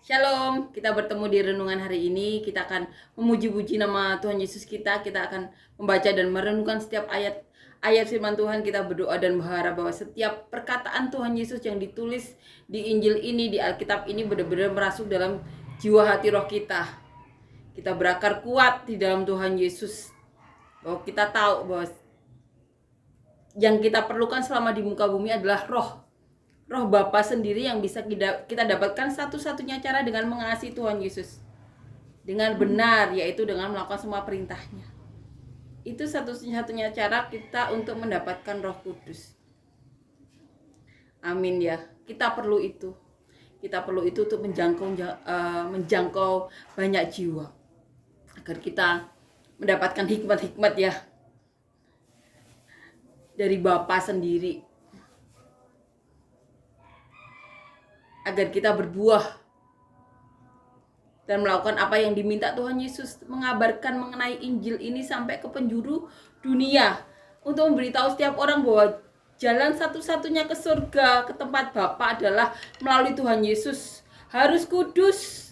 Shalom, kita bertemu di renungan hari ini. Kita akan memuji-puji nama Tuhan Yesus kita. Kita akan membaca dan merenungkan setiap ayat firman Tuhan. Kita berdoa dan berharap bahwa setiap perkataan Tuhan Yesus yang ditulis di Injil ini, di Alkitab ini benar-benar merasuk dalam jiwa hati roh kita. Kita berakar kuat di dalam Tuhan Yesus. Bahwa kita tahu bahwa yang kita perlukan selama di muka bumi adalah roh Bapa sendiri yang bisa kita dapatkan satu-satunya cara dengan mengasihi Tuhan Yesus dengan benar, yaitu dengan melakukan semua perintahnya. Itu satu-satunya cara kita untuk mendapatkan Roh Kudus. Amin ya. Kita perlu itu. Kita perlu itu untuk menjangkau banyak jiwa agar kita mendapatkan hikmat-hikmat ya dari Bapa sendiri, agar kita berbuah dan melakukan apa yang diminta Tuhan Yesus, mengabarkan mengenai Injil ini sampai ke penjuru dunia, untuk memberitahu setiap orang bahwa jalan satu-satunya ke surga, ke tempat Bapa adalah melalui Tuhan Yesus. Harus kudus.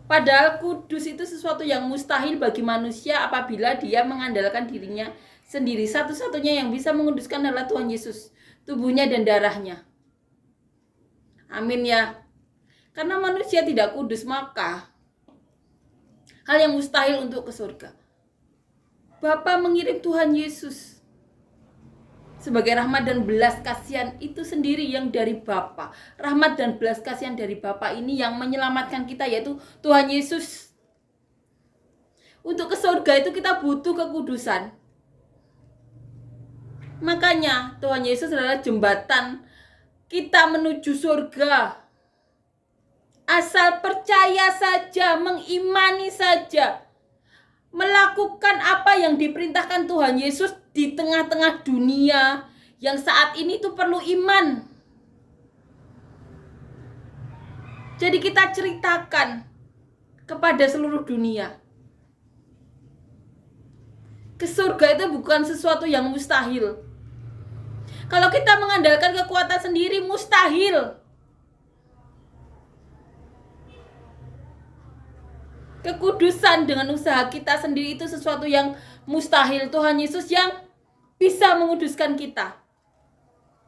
Padahal kudus itu sesuatu yang mustahil bagi manusia apabila dia mengandalkan dirinya sendiri. Satu-satunya yang bisa menguduskan adalah Tuhan Yesus, tubuhnya dan darahnya. Amin ya. Karena manusia tidak kudus, maka hal yang mustahil untuk ke surga. Bapa mengirim Tuhan Yesus sebagai rahmat dan belas kasihan itu sendiri yang dari Bapa. Rahmat dan belas kasihan dari Bapa ini yang menyelamatkan kita, yaitu Tuhan Yesus. Untuk ke surga itu kita butuh kekudusan. Makanya Tuhan Yesus adalah jembatan kita menuju surga. Asal percaya saja, mengimani saja, melakukan apa yang diperintahkan Tuhan Yesus di tengah-tengah dunia yang saat ini itu perlu iman. Jadi kita ceritakan kepada seluruh dunia. Ke surga itu bukan sesuatu yang mustahil. Kalau kita mengandalkan kekuatan sendiri, mustahil. Kekudusan dengan usaha kita sendiri itu sesuatu yang mustahil. Tuhan Yesus yang bisa menguduskan kita.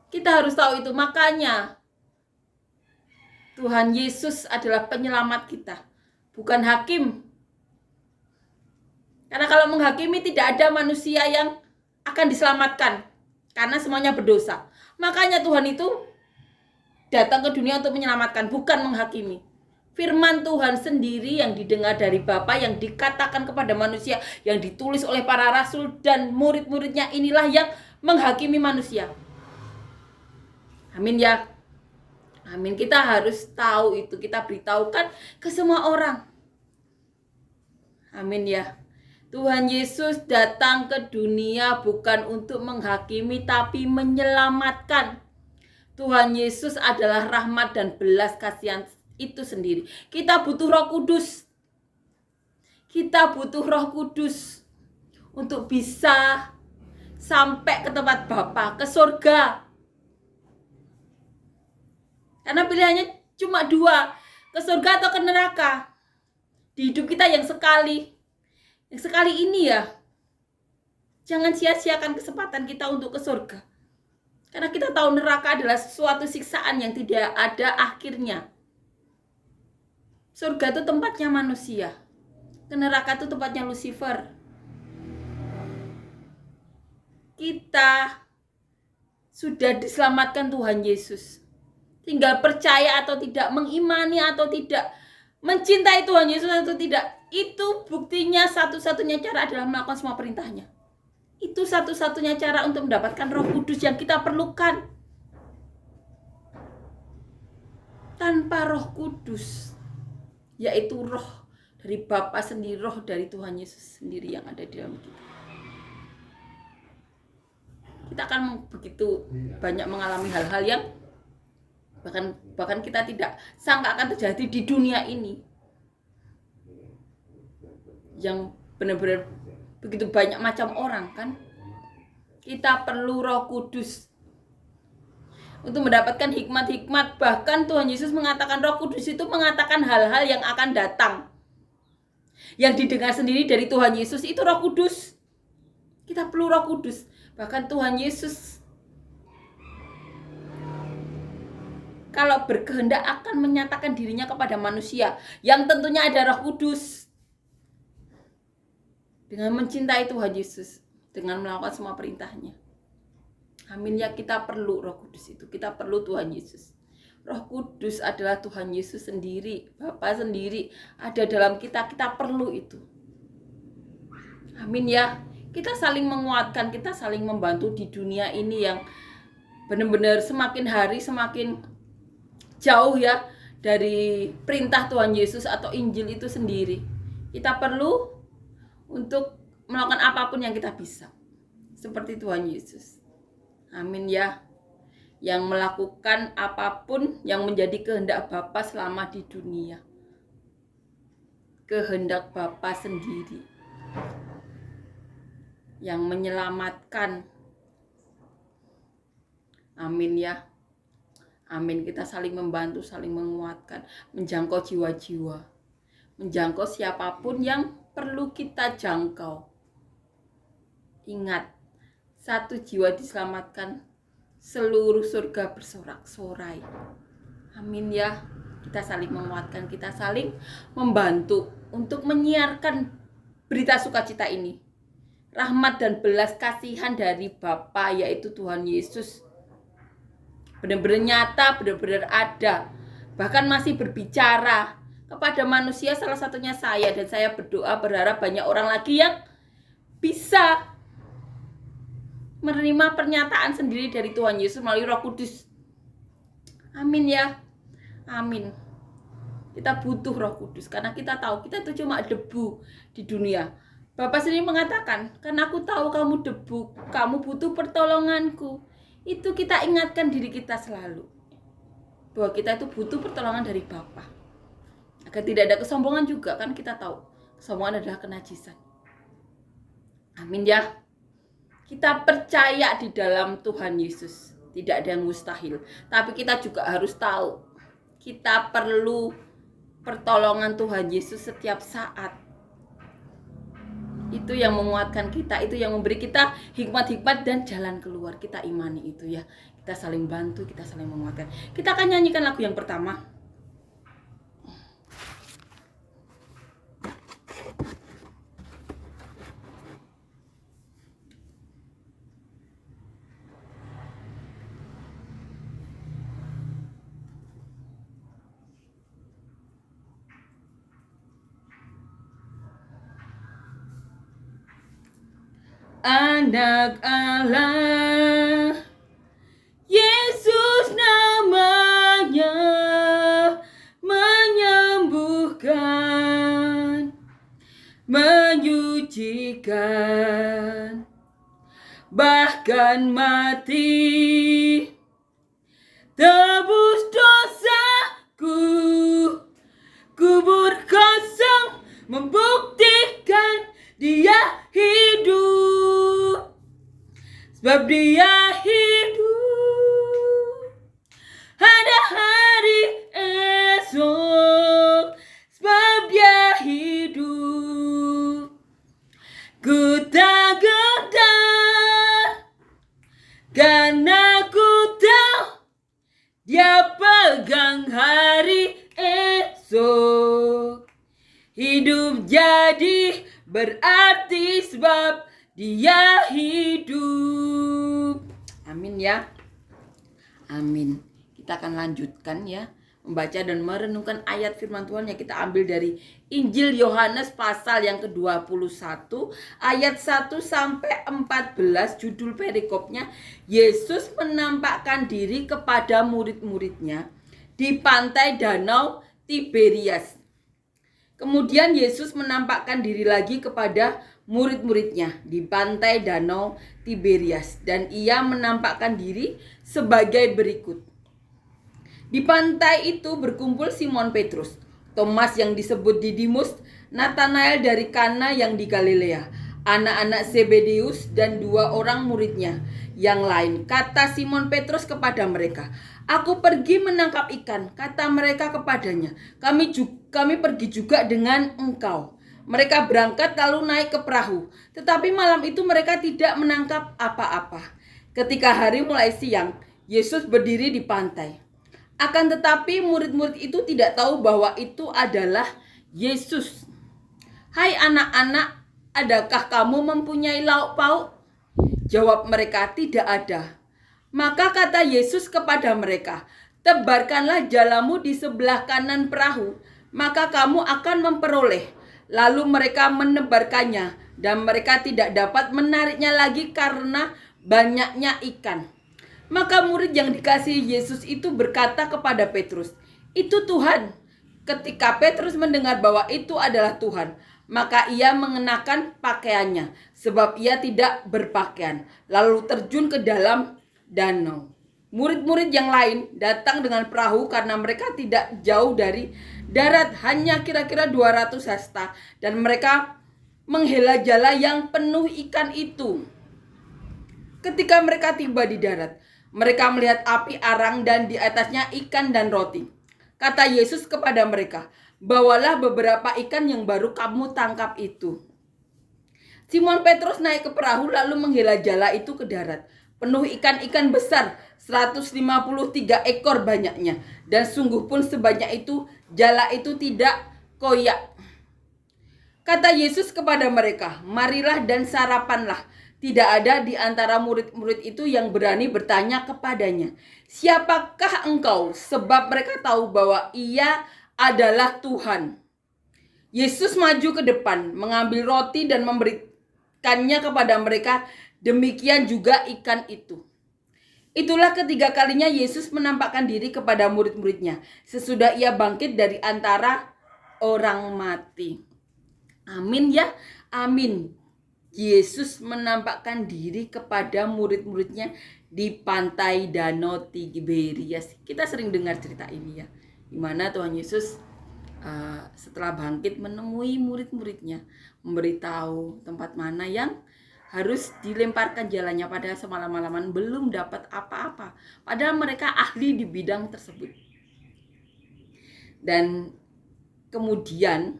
Kita harus tahu itu. Makanya Tuhan Yesus adalah penyelamat kita, bukan hakim. Karena kalau menghakimi tidak ada manusia yang akan diselamatkan, karena semuanya berdosa. Makanya Tuhan itu datang ke dunia untuk menyelamatkan, bukan menghakimi. Firman Tuhan sendiri yang didengar dari Bapa, yang dikatakan kepada manusia, yang ditulis oleh para rasul dan murid-muridnya, inilah yang menghakimi manusia. Amin ya. Amin. Kita harus tahu itu. Kita beritahukan ke semua orang. Amin ya. Tuhan Yesus datang ke dunia bukan untuk menghakimi, tapi menyelamatkan. Tuhan Yesus adalah rahmat dan belas kasihan itu sendiri. Kita butuh Roh Kudus. Kita butuh Roh Kudus untuk bisa sampai ke tempat Bapa, ke surga. Karena pilihannya cuma dua, ke surga atau ke neraka. Di hidup kita yang sekali ini ya, jangan sia-siakan kesempatan kita untuk ke surga. Karena kita tahu neraka adalah suatu siksaan yang tidak ada akhirnya. Surga itu tempatnya manusia. Neraka itu tempatnya Lucifer. Kita sudah diselamatkan Tuhan Yesus. Tinggal percaya atau tidak, mengimani atau tidak, mencintai Tuhan Yesus atau tidak, itu buktinya satu-satunya cara adalah melakukan semua perintahnya. Itu satu-satunya cara untuk mendapatkan Roh Kudus yang kita perlukan. Tanpa Roh Kudus, yaitu roh dari Bapa sendiri, roh dari Tuhan Yesus sendiri yang ada di dalam kita, kita akan begitu banyak mengalami hal-hal yang bahkan kita tidak sangka akan terjadi di dunia ini, yang benar-benar begitu banyak macam orang kan. Kita perlu Roh Kudus. untuk mendapatkan hikmat-hikmat. Bahkan Tuhan Yesus mengatakan, Roh Kudus itu mengatakan hal-hal yang akan datang. Yang didengar sendiri dari Tuhan Yesus itu Roh Kudus. Kita perlu Roh Kudus. Bahkan Tuhan Yesus kalau berkehendak akan menyatakan dirinya kepada manusia, yang tentunya ada Roh Kudus. Dengan mencintai Tuhan Yesus, dengan melakukan semua perintahnya. Amin ya, kita perlu Roh Kudus itu. Kita perlu Tuhan Yesus. Roh Kudus adalah Tuhan Yesus sendiri, Bapa sendiri ada dalam kita. Kita perlu itu. Amin ya. Kita saling menguatkan, kita saling membantu di dunia ini yang benar-benar semakin hari semakin jauh ya dari perintah Tuhan Yesus atau Injil itu sendiri. Kita perlu untuk melakukan apapun yang kita bisa. Seperti Tuhan Yesus. Amin ya. Yang melakukan apapun yang menjadi kehendak Bapa selama di dunia. Kehendak Bapa sendiri. Yang menyelamatkan. Amin ya. Amin. Kita saling membantu, saling menguatkan. Menjangkau jiwa-jiwa. Menjangkau siapapun yang perlu kita jangkau. Ingat. Satu jiwa diselamatkan, seluruh surga bersorak-sorai. Amin ya. Kita saling menguatkan, kita saling membantu untuk menyiarkan berita sukacita ini. Rahmat dan belas kasihan dari Bapa, yaitu Tuhan Yesus, benar-benar nyata, benar-benar ada. Bahkan masih berbicara kepada manusia, salah satunya saya. Dan saya berdoa berharap banyak orang lagi yang bisa menerima pernyataan sendiri dari Tuhan Yesus melalui Roh Kudus. Amin ya. Amin. Kita butuh Roh Kudus karena kita tahu kita itu cuma debu di dunia. Bapak sendiri mengatakan, karena aku tahu kamu debu, kamu butuh pertolonganku. Itu kita ingatkan diri kita selalu bahwa kita itu butuh pertolongan dari Bapa. Agar tidak ada kesombongan juga, kan kita tahu kesombongan adalah kenajisan. Amin ya. Kita percaya di dalam Tuhan Yesus. Tidak ada yang mustahil. Tapi kita juga harus tahu. Kita perlu pertolongan Tuhan Yesus setiap saat. Itu yang menguatkan kita. Itu yang memberi kita hikmat-hikmat dan jalan keluar. Kita imani itu ya. Kita saling bantu, kita saling menguatkan. Kita akan nyanyikan lagu yang pertama. Anak Allah, Yesus namanya, menyembuhkan, menyucikan, bahkan mati, tebus dosaku, kubur kosong, membuktikan Dia hidup, sebab Dia hidup. Ada hari esok, sebab Dia hidup. Ku tak gentar, karena ku tahu Dia pegang hari esok. Hidup jadi berarti sebab Dia hidup. Amin ya. Amin. Kita akan lanjutkan ya, membaca dan merenungkan ayat firman Tuhan yang kita ambil dari Injil Yohanes pasal yang ke-21 ayat 1 sampai 14. Judul perikopnya, Yesus menampakkan diri kepada murid-muridnya di pantai Danau Tiberias. Kemudian Yesus menampakkan diri lagi kepada murid-muridnya di pantai Danau Tiberias, dan Ia menampakkan diri sebagai berikut. Di pantai itu berkumpul Simon Petrus, Thomas yang disebut Didimus, Natanael dari Kana yang di Galilea, anak-anak Zebedeus, dan 2 orang muridnya, yang lain. Kata Simon Petrus kepada mereka, "Aku pergi menangkap ikan." Kata mereka kepadanya, kami pergi juga dengan engkau." Mereka berangkat lalu naik ke perahu. Tetapi malam itu mereka tidak menangkap apa-apa. Ketika hari mulai siang, Yesus berdiri di pantai. Akan tetapi murid-murid itu tidak tahu bahwa itu adalah Yesus. "Hai anak-anak, adakah kamu mempunyai lauk pauk?" Jawab mereka, "Tidak ada." Maka kata Yesus kepada mereka, "Tebarkanlah jalamu di sebelah kanan perahu, maka kamu akan memperoleh." Lalu mereka menebarkannya, dan mereka tidak dapat menariknya lagi karena banyaknya ikan. Maka murid yang dikasihi Yesus itu berkata kepada Petrus, "Itu Tuhan." Ketika Petrus mendengar bahwa itu adalah Tuhan, maka ia mengenakan pakaiannya, sebab ia tidak berpakaian, lalu terjun ke dalam danau. Murid-murid yang lain datang dengan perahu karena mereka tidak jauh dari darat, hanya kira-kira 200 hasta, dan mereka menghela jala yang penuh ikan itu. Ketika mereka tiba di darat, mereka melihat api arang dan di atasnya ikan dan roti. Kata Yesus kepada mereka, "Bawalah beberapa ikan yang baru kamu tangkap itu." Simon Petrus naik ke perahu lalu menghela jala itu ke darat, penuh ikan-ikan besar, 153 ekor banyaknya. Dan sungguh pun sebanyak itu, jala itu tidak koyak. Kata Yesus kepada mereka, "Marilah dan sarapanlah." Tidak ada di antara murid-murid itu yang berani bertanya kepadanya, "Siapakah engkau?" Sebab mereka tahu bahwa ia adalah Tuhan. Yesus maju ke depan, mengambil roti dan memberikannya kepada mereka. Demikian juga ikan itu. Itulah ketiga kalinya Yesus menampakkan diri kepada murid-muridnya sesudah ia bangkit dari antara orang mati. Amin ya, amin. Yesus menampakkan diri kepada murid-muridnya di pantai Danau Tiberias. Kita sering dengar cerita ini ya, di mana Tuhan Yesus setelah bangkit menemui murid-muridnya, memberitahu tempat mana yang harus dilemparkan jalannya, pada semalam-malaman belum dapat apa-apa, padahal mereka ahli di bidang tersebut. Dan kemudian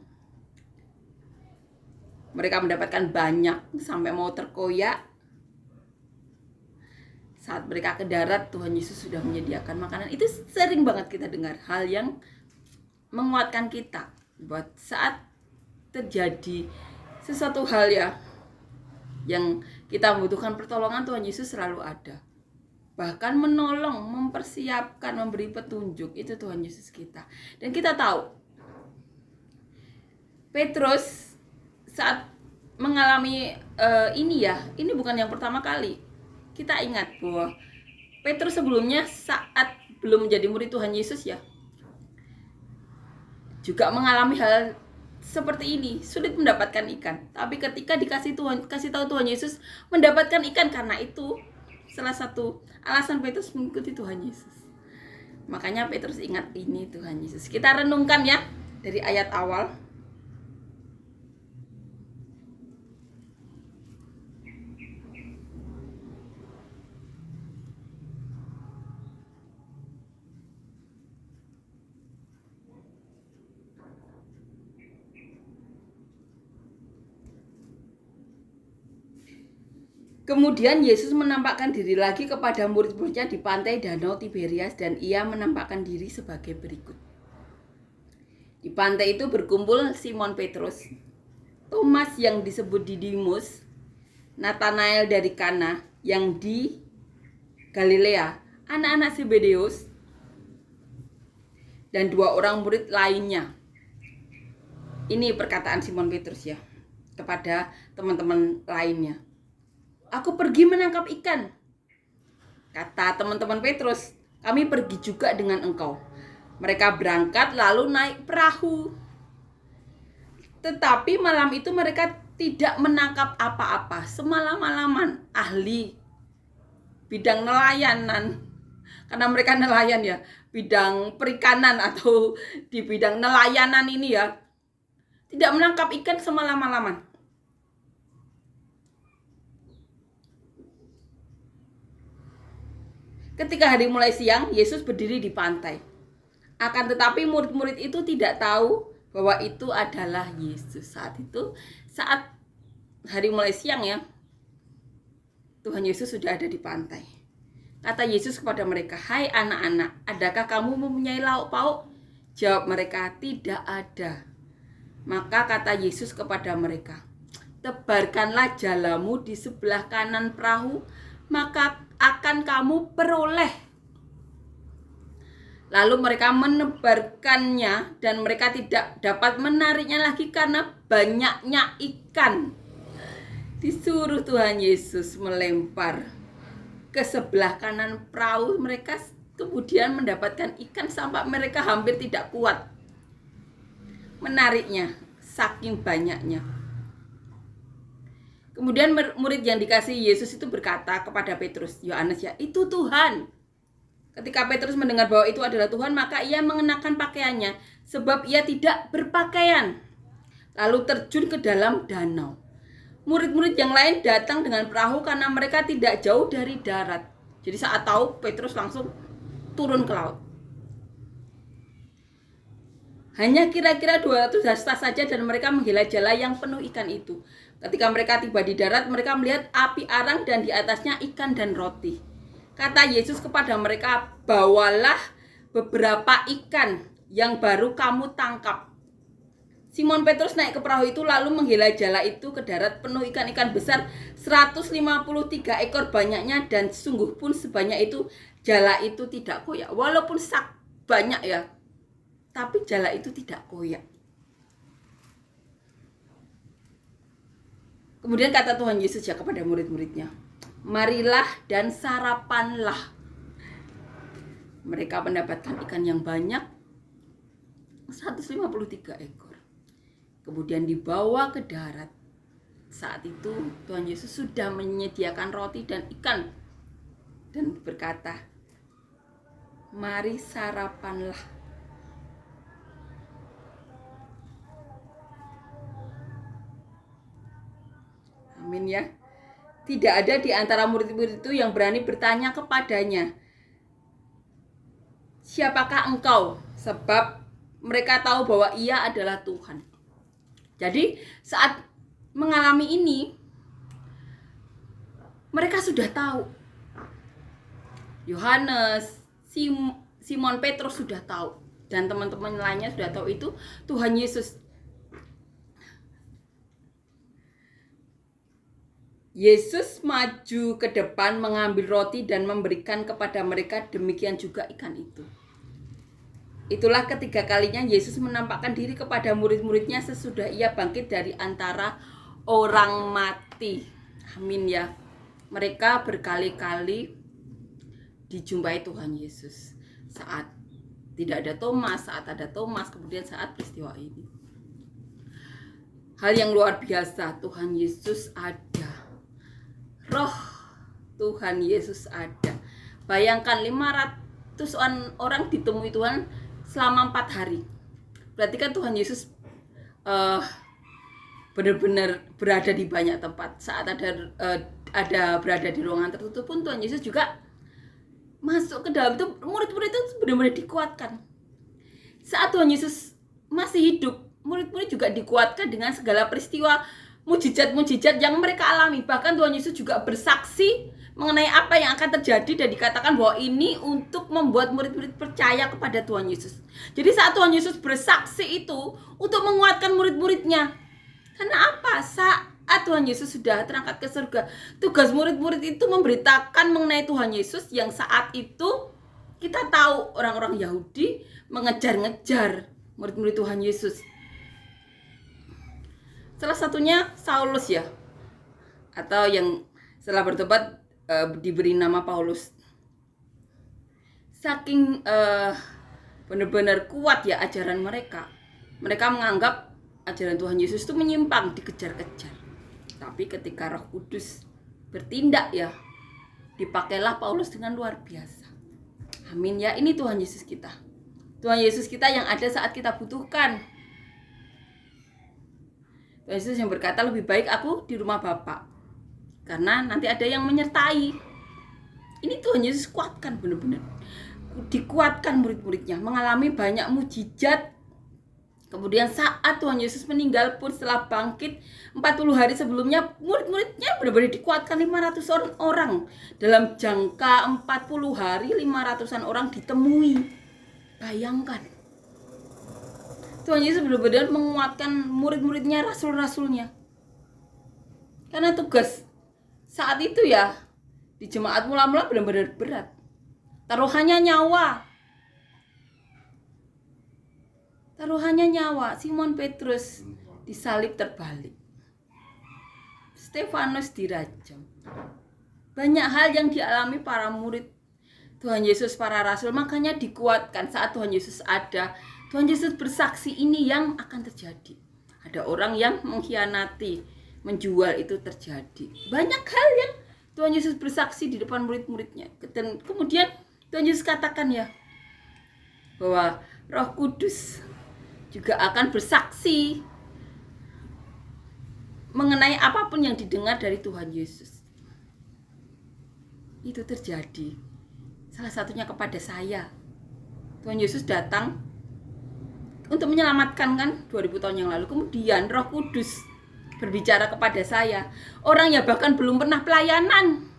mereka mendapatkan banyak sampai mau terkoyak. Saat mereka ke darat, Tuhan Yesus sudah menyediakan makanan. Itu sering banget kita dengar, hal yang menguatkan kita buat saat terjadi sesuatu hal ya yang kita membutuhkan pertolongan. Tuhan Yesus selalu ada, bahkan menolong, mempersiapkan, memberi petunjuk. Itu Tuhan Yesus kita. Dan kita tahu Petrus saat mengalami ini bukan yang pertama kali. Kita ingat bahwa Petrus sebelumnya saat belum menjadi murid Tuhan Yesus ya, juga mengalami hal seperti ini, sulit mendapatkan ikan. Tapi ketika kasih tahu Tuhan Yesus, mendapatkan ikan. Karena itu salah satu alasan Petrus mengikuti Tuhan Yesus. Makanya Petrus ingat ini Tuhan Yesus. Kita renungkan ya dari ayat awal. Kemudian Yesus menampakkan diri lagi kepada murid-muridnya di pantai Danau Tiberias, dan ia menampakkan diri sebagai berikut. Di pantai itu berkumpul Simon Petrus, Thomas yang disebut Didimus, Nathanael dari Kana yang di Galilea, anak-anak Zebedeus, dan 2 orang murid lainnya. Ini perkataan Simon Petrus ya kepada teman-teman lainnya. "Aku pergi menangkap ikan." Kata teman-teman Petrus, "Kami pergi juga dengan engkau." Mereka berangkat lalu naik perahu. Tetapi malam itu mereka tidak menangkap apa-apa. Semalam-malaman, ahli bidang nelayanan, karena mereka nelayan ya, bidang perikanan atau di bidang nelayanan ini ya, tidak menangkap ikan semalam-malaman. Ketika hari mulai siang, Yesus berdiri di pantai. Akan tetapi murid-murid itu tidak tahu bahwa itu adalah Yesus. Saat hari mulai siang ya, Tuhan Yesus sudah ada di pantai. Kata Yesus kepada mereka, "Hai anak-anak, adakah kamu mempunyai lauk pauk?" Jawab mereka, "Tidak ada." Maka kata Yesus kepada mereka, "Tebarkanlah jalamu di sebelah kanan perahu, maka akan kamu peroleh." Lalu mereka menebarkannya dan mereka tidak dapat menariknya lagi karena banyaknya ikan. Disuruh Tuhan Yesus melempar ke sebelah kanan perahu, mereka kemudian mendapatkan ikan sampai mereka hampir tidak kuat menariknya, saking banyaknya. Kemudian murid yang dikasih Yesus itu berkata kepada Petrus, Yohanes ya, "Itu Tuhan." Ketika Petrus mendengar bahwa itu adalah Tuhan, maka ia mengenakan pakaiannya, sebab ia tidak berpakaian, lalu terjun ke dalam danau. Murid-murid yang lain datang dengan perahu karena mereka tidak jauh dari darat. Jadi saat tahu, Petrus langsung turun ke laut. Hanya kira-kira 200 hasta saja dan mereka menghela jala yang penuh ikan itu. Ketika mereka tiba di darat, mereka melihat api arang dan di atasnya ikan dan roti. Kata Yesus kepada mereka, "Bawalah beberapa ikan yang baru kamu tangkap." Simon Petrus naik ke perahu itu lalu menghela jala itu ke darat penuh ikan-ikan besar 153 ekor banyaknya, dan sungguh pun sebanyak itu jala itu tidak koyak. Walaupun banyak ya, tapi jala itu tidak koyak. Kemudian kata Tuhan Yesus ya kepada murid-muridnya, "Marilah dan sarapanlah." Mereka mendapatkan ikan yang banyak, 153 ekor. Kemudian dibawa ke darat. Saat itu Tuhan Yesus sudah menyediakan roti dan ikan dan berkata, "Mari sarapanlah." Amin ya. Tidak ada di antara murid-murid itu yang berani bertanya kepadanya, "Siapakah engkau?" Sebab mereka tahu bahwa ia adalah Tuhan. Jadi saat mengalami ini, mereka sudah tahu. Yohanes, Simon Petrus sudah tahu, dan teman-teman lainnya sudah tahu itu Tuhan Yesus. Yesus maju ke depan mengambil roti dan memberikan kepada mereka, demikian juga ikan itu. Itulah ketiga kalinya Yesus menampakkan diri kepada murid-muridnya sesudah ia bangkit dari antara orang mati. Amin ya. Mereka berkali-kali dijumpai Tuhan Yesus. Saat tidak ada Thomas, saat ada Thomas, kemudian saat peristiwa ini. Hal yang luar biasa, Tuhan Yesus ada. Roh Tuhan Yesus ada. Bayangkan 500 orang ditemui Tuhan selama 4 hari. Berarti kan Tuhan Yesus benar-benar berada di banyak tempat. Saat ada berada di ruangan tertutup pun Tuhan Yesus juga masuk ke dalam itu. Murid-murid itu benar-benar dikuatkan. Saat Tuhan Yesus masih hidup, murid-murid juga dikuatkan dengan segala peristiwa mujizat-mujizat yang mereka alami. Bahkan Tuhan Yesus juga bersaksi mengenai apa yang akan terjadi dan dikatakan bahwa ini untuk membuat murid-murid percaya kepada Tuhan Yesus. Jadi saat Tuhan Yesus bersaksi itu untuk menguatkan murid-muridnya. Karena apa? Saat Tuhan Yesus sudah terangkat ke surga, tugas murid-murid itu memberitakan mengenai Tuhan Yesus yang saat itu kita tahu orang-orang Yahudi mengejar-ngejar murid-murid Tuhan Yesus. Salah satunya Saulus ya, atau yang setelah bertobat diberi nama Paulus. Saking benar-benar kuat ya ajaran mereka. Mereka menganggap ajaran Tuhan Yesus itu menyimpang, dikejar-kejar. Tapi ketika Roh Kudus bertindak ya, dipakailah Paulus dengan luar biasa. Amin ya, ini Tuhan Yesus kita. Tuhan Yesus kita yang ada saat kita butuhkan. Yesus yang berkata, "Lebih baik aku di rumah Bapa, karena nanti ada yang menyertai." Ini Tuhan Yesus kuatkan, benar-benar dikuatkan murid-muridnya, mengalami banyak mujizat. Kemudian saat Tuhan Yesus meninggal pun setelah bangkit 40 hari sebelumnya, murid-muridnya benar-benar dikuatkan 500 orang. Dalam jangka 40 hari 500-an orang ditemui. Bayangkan. Tuhan Yesus benar-benar menguatkan murid-muridnya, rasul-rasulnya. Karena tugas saat itu ya di jemaat mula-mula benar-benar berat. Taruhannya nyawa. Simon Petrus disalib terbalik. Stefanus dirajam. Banyak hal yang dialami para murid Tuhan Yesus, para rasul. Makanya dikuatkan saat Tuhan Yesus ada. Tuhan Yesus bersaksi ini yang akan terjadi. Ada orang yang mengkhianati, menjual, itu terjadi. Banyak hal yang Tuhan Yesus bersaksi di depan murid-muridnya. Dan kemudian Tuhan Yesus katakan ya, bahwa Roh Kudus juga akan bersaksi mengenai apapun yang didengar dari Tuhan Yesus. Itu terjadi. Salah satunya kepada saya. Tuhan Yesus datang untuk menyelamatkan kan 2000 tahun yang lalu. Kemudian Roh Kudus berbicara kepada saya. Orang yang bahkan belum pernah pelayanan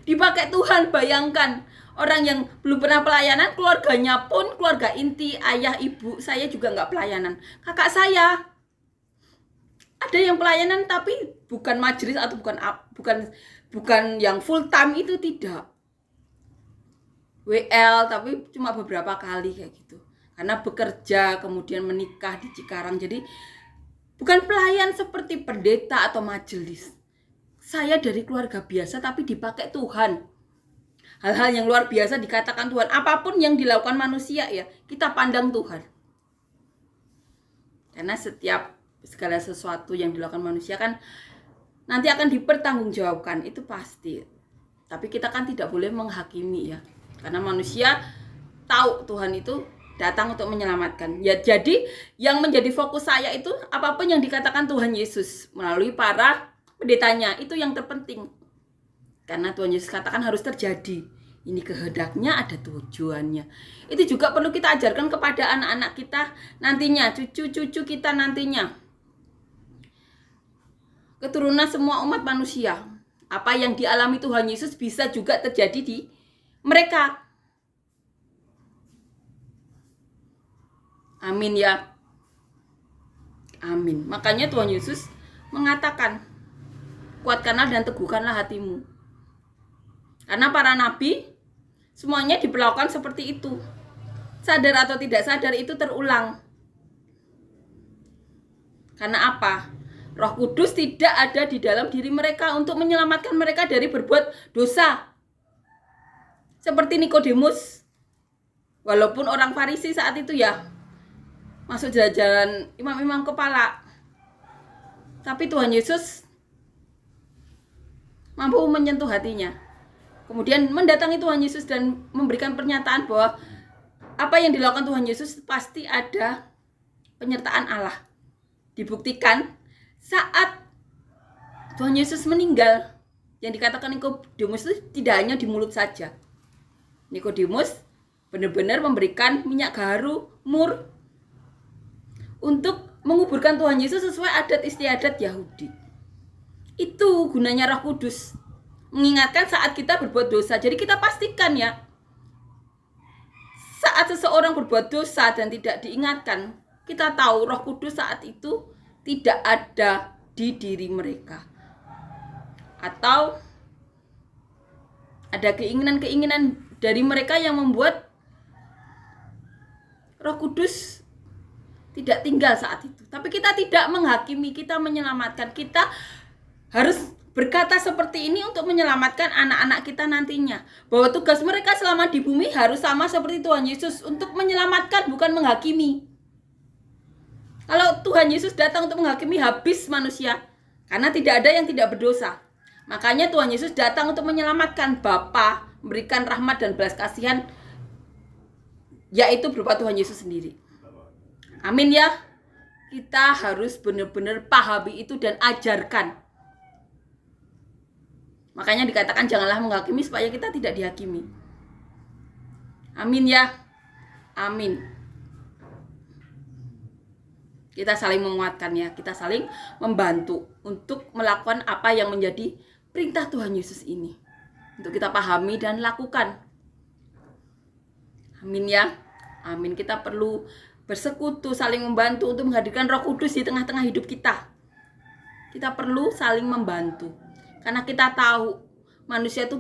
dipakai Tuhan, bayangkan. Orang yang belum pernah pelayanan, keluarganya pun, keluarga inti, ayah, ibu, saya juga nggak pelayanan. Kakak saya, ada yang pelayanan tapi bukan majelis atau bukan yang full time, itu tidak. WL, tapi cuma beberapa kali kayak gitu. Karena bekerja, kemudian menikah di Cikarang. Jadi bukan pelayan seperti pendeta atau majelis. Saya dari keluarga biasa tapi dipakai Tuhan. Hal-hal yang luar biasa dikatakan Tuhan. Apapun yang dilakukan manusia ya, kita pandang Tuhan. Karena segala sesuatu yang dilakukan manusia kan nanti akan dipertanggungjawabkan, itu pasti. Tapi kita kan tidak boleh menghakimi ya. Karena manusia tahu Tuhan itu datang untuk menyelamatkan. Ya, jadi yang menjadi fokus saya itu apapun yang dikatakan Tuhan Yesus melalui para pendetanya, itu yang terpenting. Karena Tuhan Yesus katakan harus terjadi. Ini kehendaknya, ada tujuannya. Itu juga perlu kita ajarkan kepada anak-anak kita nantinya, cucu-cucu kita nantinya. Keturunan semua umat manusia. Apa yang dialami Tuhan Yesus bisa juga terjadi di mereka. Amin ya. Amin. Makanya Tuhan Yesus mengatakan, kuatkanlah dan teguhkanlah hatimu. Karena para nabi semuanya diperlakukan seperti itu. Sadar atau tidak sadar itu terulang. Karena apa? Roh Kudus tidak ada di dalam diri mereka untuk menyelamatkan mereka dari berbuat dosa. Seperti Nikodemus. Walaupun orang Farisi saat itu ya masuk jalan-jalan imam-imam kepala. Tapi Tuhan Yesus mampu menyentuh hatinya. Kemudian mendatangi Tuhan Yesus dan memberikan pernyataan bahwa apa yang dilakukan Tuhan Yesus pasti ada penyertaan Allah. Dibuktikan saat Tuhan Yesus meninggal. Yang dikatakan Nikodemus itu tidak hanya di mulut saja. Nikodemus benar-benar memberikan minyak gaharu, mur, untuk menguburkan Tuhan Yesus sesuai adat istiadat Yahudi. Itu gunanya Roh Kudus. Mengingatkan saat kita berbuat dosa. Jadi kita pastikan ya, saat seseorang berbuat dosa dan tidak diingatkan, kita tahu Roh Kudus saat itu tidak ada di diri mereka. Atau ada keinginan-keinginan dari mereka yang membuat Roh Kudus tidak tinggal saat itu. Tapi kita tidak menghakimi, kita menyelamatkan. Kita harus berkata seperti ini untuk menyelamatkan anak-anak kita nantinya. Bahwa tugas mereka selama di bumi harus sama seperti Tuhan Yesus, untuk menyelamatkan, bukan menghakimi. Kalau Tuhan Yesus datang untuk menghakimi, habis manusia. Karena tidak ada yang tidak berdosa. Makanya Tuhan Yesus datang untuk menyelamatkan. Bapa memberikan rahmat dan belas kasihan, yaitu berupa Tuhan Yesus sendiri. Amin ya. Kita harus benar-benar pahami itu dan ajarkan. Makanya dikatakan janganlah menghakimi supaya kita tidak dihakimi. Amin ya. Amin. Kita saling menguatkan ya, kita saling membantu untuk melakukan apa yang menjadi perintah Tuhan Yesus ini. Untuk kita pahami dan lakukan. Amin ya. Amin. Kita perlu bersekutu, saling membantu untuk menghadirkan Roh Kudus di tengah-tengah hidup kita. Kita perlu saling membantu. Karena kita tahu manusia itu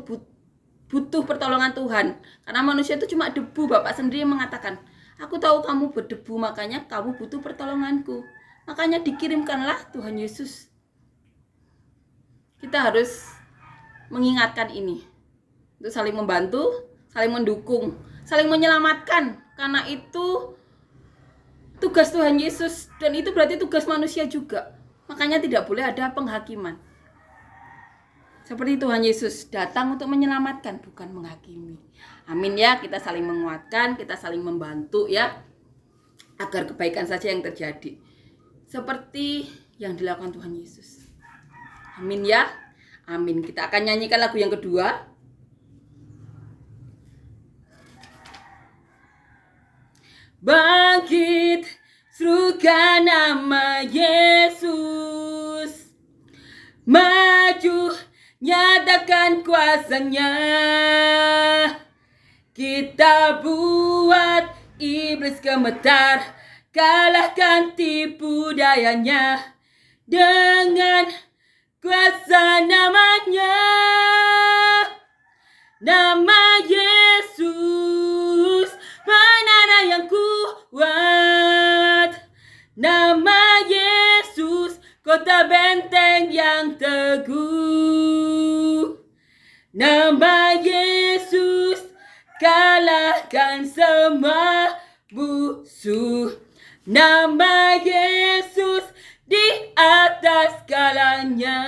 butuh pertolongan Tuhan. Karena manusia itu cuma debu. Bapak sendiri mengatakan, aku tahu kamu berdebu, makanya kamu butuh pertolonganku. Makanya dikirimkanlah Tuhan Yesus. Kita harus mengingatkan ini. Untuk saling membantu, saling mendukung, saling menyelamatkan. Karena itu tugas Tuhan Yesus. Dan itu berarti tugas manusia juga. Makanya tidak boleh ada penghakiman. Seperti Tuhan Yesus datang untuk menyelamatkan, bukan menghakimi. Amin ya, kita saling menguatkan, kita saling membantu ya. Agar kebaikan saja yang terjadi. Seperti yang dilakukan Tuhan Yesus. Amin ya. Amin. Kita akan nyanyikan lagu yang kedua. Bangkit, serukan nama Yesus. Maju, nyatakan kuasanya. Kita buat iblis gemetar, kalahkan tipu dayanya dengan kuasa namanya. Nama Yesus, menara yang kuat. Nama Yesus, kota benteng yang teguh. Nama Yesus, kalahkan semua musuh. Nama Yesus di atas segalanya.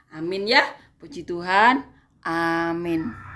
Amin ya. Puji Tuhan. Amin.